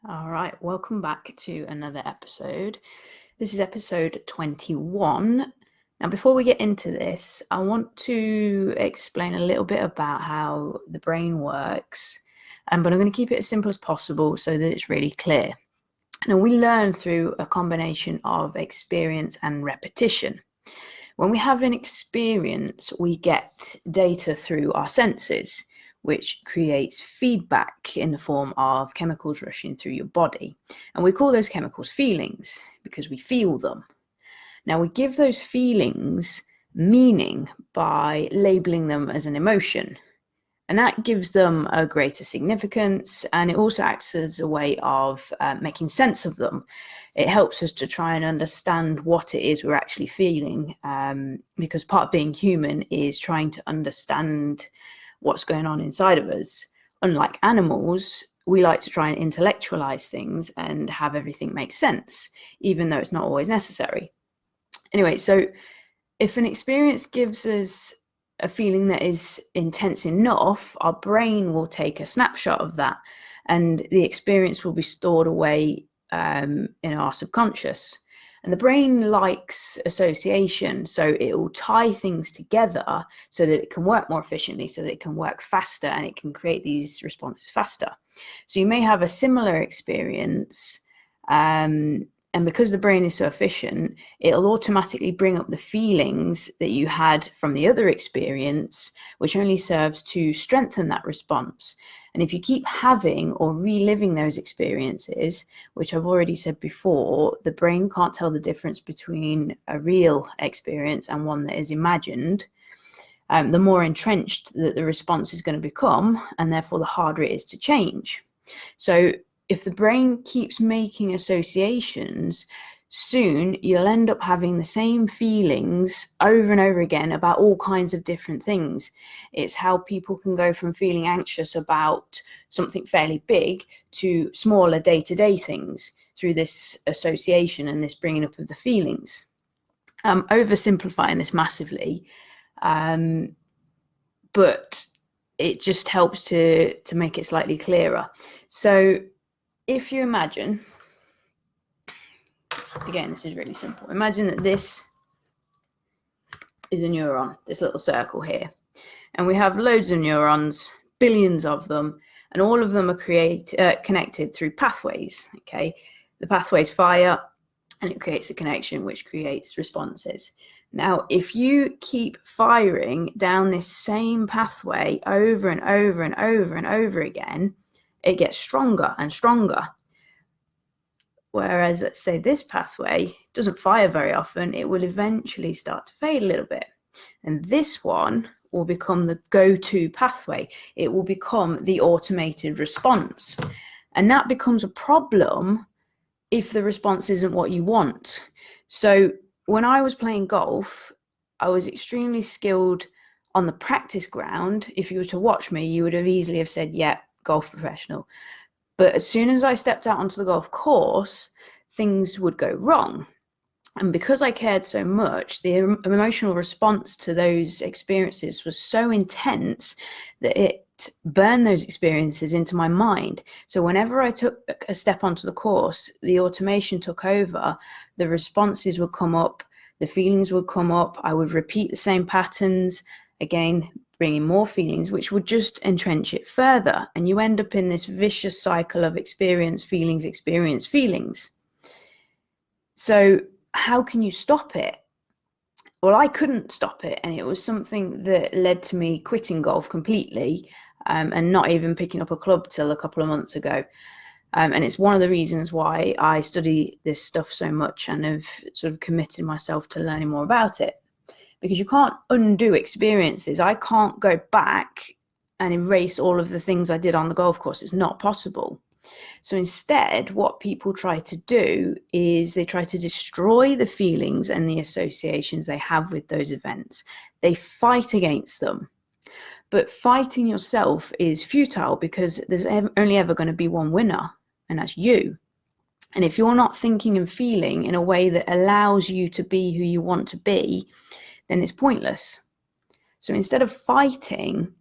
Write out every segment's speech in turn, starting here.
All right, welcome back to another episode. This is episode 21. Now, before we get into this, I want to explain a little bit about how the brain works, but I'm going to keep it as simple as possible so that it's really clear. Now, we learn through a combination of experience and repetition. When we have an experience, we get data through our senses, which creates feedback in the form of chemicals rushing through your body. And we call those chemicals feelings because we feel them. Now, we give those feelings meaning by labeling them as an emotion. And that gives them a greater significance, and it also acts as a way of making sense of them. It helps us to try and understand what it is we're actually feeling, because part of being human is trying to understand what's going on inside of us. Unlike animals, we like to try and intellectualize things and have everything make sense, even though it's not always necessary. Anyway, so if an experience gives us a feeling that is intense enough, our brain will take a snapshot of that, and the experience will be stored away in our subconscious. And the brain likes association, so it will tie things together so that it can work more efficiently, so that it can work faster, and it can create these responses faster. So you may have a similar experience, and because the brain is so efficient, it'll automatically bring up the feelings that you had from the other experience, which only serves to strengthen that response. And if you keep having or reliving those experiences, which I've already said before, the brain can't tell the difference between a real experience and one that is imagined, the more entrenched that the response is going to become, and therefore the harder it is to change. So if the brain keeps making associations, soon you'll end up having the same feelings over and over again about all kinds of different things. It's how people can go from feeling anxious about something fairly big to smaller day-to-day things through this association and this bringing up of the feelings. I'm oversimplifying this massively, but it just helps to make it slightly clearer. So if you imagine, again, this is really simple. Imagine that this is a neuron, this little circle here. And we have loads of neurons, billions of them, and all of them are connected through pathways, okay? The pathways fire, and it creates a connection, which creates responses. Now, if you keep firing down this same pathway over and over and over and over again, it gets stronger and stronger. Whereas, let's say this pathway doesn't fire very often, it will eventually start to fade a little bit. And this one will become the go-to pathway. It will become the automated response. And that becomes a problem if the response isn't what you want. So when I was playing golf, I was extremely skilled on the practice ground. If you were to watch me, you would have easily have said, yeah, golf professional. But as soon as I stepped out onto the golf course, things would go wrong. And because I cared so much, the emotional response to those experiences was so intense that it burned those experiences into my mind. So whenever I took a step onto the course, the automation took over, the responses would come up, the feelings would come up, I would repeat the same patterns, again, bringing more feelings, which would just entrench it further. And you end up in this vicious cycle of experience, feelings. So how can you stop it? Well, I couldn't stop it. And it was something that led to me quitting golf completely, and not even picking up a club till a couple of months ago. And it's one of the reasons why I study this stuff so much and have sort of committed myself to learning more about it. Because you can't undo experiences. I can't go back and erase all of the things I did on the golf course. It's not possible. So instead, what people try to do is they try to destroy the feelings and the associations they have with those events. They fight against them. But fighting yourself is futile because there's only ever going to be one winner, and that's you. And if you're not thinking and feeling in a way that allows you to be who you want to be, then it's pointless. So instead of fighting,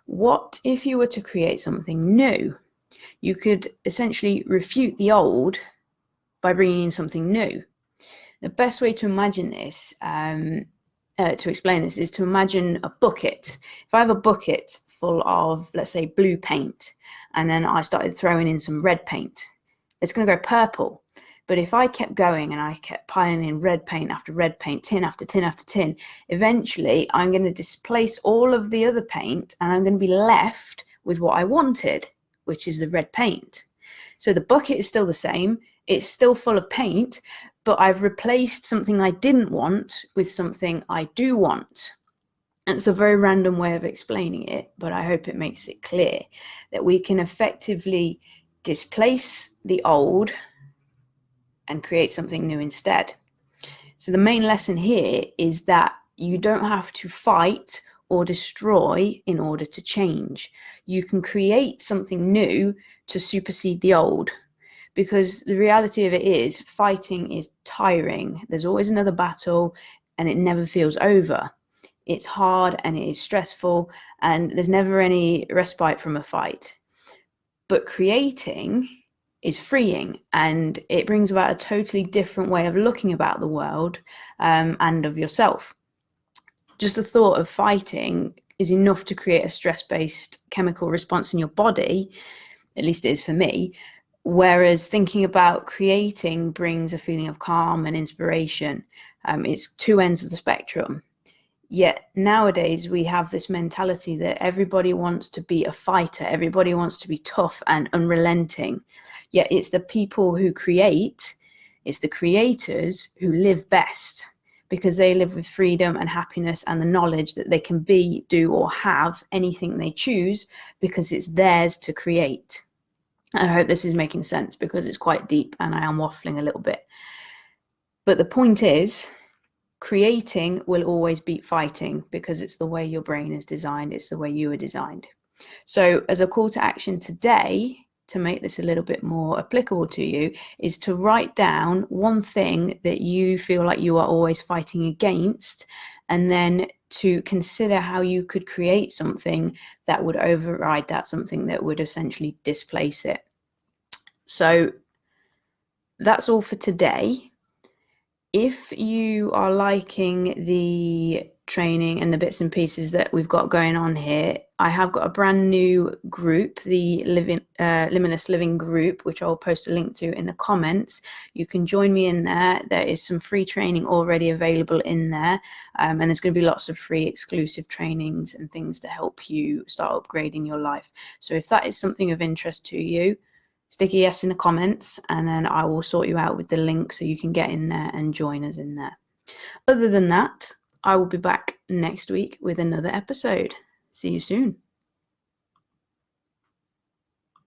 what if you were to create something new? You could essentially refute the old by bringing in something new. The best way to imagine this, to explain this, is to imagine a bucket. If I have a bucket full of, let's say, blue paint, and then I started throwing in some red paint, it's going to go purple. But if I kept going and I kept piling in red paint after red paint, tin after tin after tin, eventually I'm going to displace all of the other paint and I'm going to be left with what I wanted, which is the red paint. So the bucket is still the same. It's still full of paint, but I've replaced something I didn't want with something I do want. And it's a very random way of explaining it, but I hope it makes it clear that we can effectively displace the old and create something new instead. So the main lesson here is that you don't have to fight or destroy in order to change. You can create something new to supersede the old, because the reality of it is fighting is tiring. There's always another battle and it never feels over. It's hard and it is stressful and there's never any respite from a fight. But creating is freeing, and it brings about a totally different way of looking about the world and of yourself. Just the thought of fighting is enough to create a stress-based chemical response in your body, at least it is for me, whereas thinking about creating brings a feeling of calm and inspiration. It's two ends of the spectrum. Yet nowadays we have this mentality that everybody wants to be a fighter, everybody wants to be tough and unrelenting. Yet it's the people who create, it's the creators who live best, because they live with freedom and happiness and the knowledge that they can be, do, or have anything they choose because it's theirs to create. I hope this is making sense because it's quite deep and I am waffling a little bit. But the point is, creating will always beat fighting because it's the way your brain is designed, it's the way you are designed. So as a call to action today, to make this a little bit more applicable to you, is to write down one thing that you feel like you are always fighting against, and then to consider how you could create something that would override that, something that would essentially displace it. So that's all for today. If you are liking the training and the bits and pieces that we've got going on here, I have got a brand new group, the Limitless Living group, which I'll post a link to in the comments. You can join me in there. There is some free training already available in there, and there's going to be lots of free exclusive trainings and things to help you start upgrading your life. So if that is something of interest to you, stick a yes in the comments and then I will sort you out with the link so you can get in there and join us in there. Other than that, I will be back next week with another episode. See you soon.